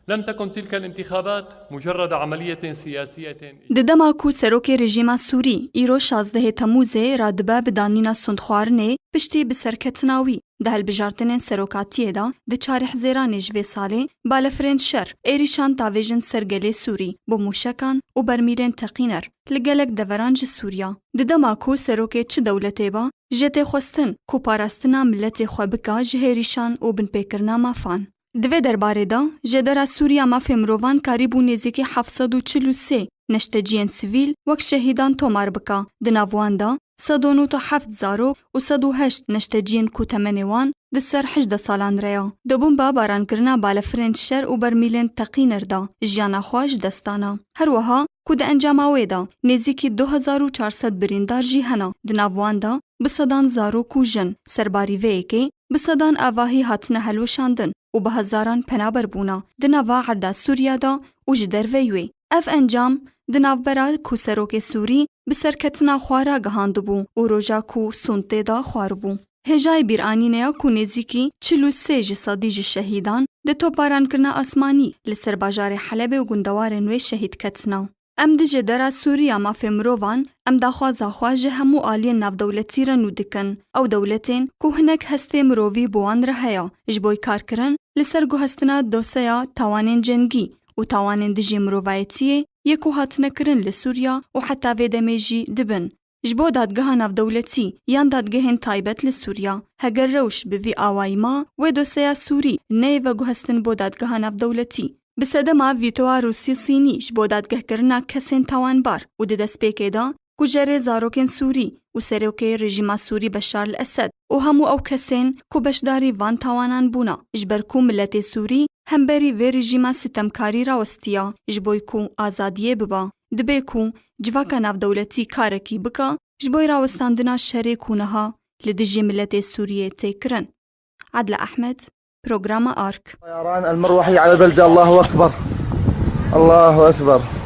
لم تكن تلك الانتخابات مجرد عملية سياسية. ددما کو سروک رژیما سوری ایرو 16 تموز رادبه بدانینا سندخوارنه پشتی بسرکتناوی ده البجارتنین سروکاتیه دا ده چار حزیران جوی ساله بالفرین شر ایریشان تاویجن سرگلی سوری بو موشکان و برمیرین تقینر لگلک دورانج سوریا. ددما کو سروک چه دولته با جته خواستن کو پاراستنا ملت خوابکا جهریشان و بن پیکرنا مافان. دوی درباره دا جدر سوریا مافی مروان کاریبو نزیکی 743 نشتجین سیویل وک شهیدان تومار بکا. دناوان دا 108,108 نشتجین کو تمنیوان ده سر 18 سالان ریا. دبون با باران کرنا بالفرین شر و برمیلین تقینر دا جیانا خواج دستانا. هر وها کو ده انجاماوی دا نزیکی 2400 بریندار جی هنا. دناوان دا بصدان زارو کو جن سرباری وی که بصدان آواهی هاتنه هلو شاندن و به هزاران پنابر بونا دناوا عردا سوریا دا و جدر ویوی. اف انجام دناوبرا کو سروک سوری بسرکتنا خوارا گهاند بو و روژا کو سنته دا خوار بو. هجای بیرانینیا کو نزیکی 43 جسادی شهیدان ده توپاران کرنا آسمانی لسر باجار حلب و گندوار نوی شهید کتنا. ام ده جدر سوریا ما فمروان ام دا خوازه همو آلی ناف دولتی را نو دکن او دولتین کو هنک هسته مرووی بوان رهیا اجبوی کار کرن لسر گو هستنا دوسیا تاوانین جنگی و تاوانین دجی مرووایتیه یکو هاتنه کرن لسوریا و حتی ویدمیجی دبن. جبو دادگاه ناف دولتی یان دادگهن تایبت لسوریا هگر روش بوی آوائی ما و دوسیا سوری نه و گو هستن بو دادگاه ناف دولتی. بسدما ویتوا روسی سینیش بو دادگه کرنا کسین تاوان بار و ده دست پیکه دا کجره زاروکن سوری و سروکه رژیما سوری بشار الاسد و همو او کسین کو بشداری وان تاوانان بونا اجبر کو ملت سوری هم بری و رژیما ستمکاری راوستیا اجبوی کو آزادیه ببا دبی کو جواکا ناف دولتی کارکی بکا اجبوی راوستاندنا شری کونها لدجی ملت سوریه تیکرن. عدل احمد برنامج آرك. طيران المروحي على البلدة. الله أكبر الله أكبر.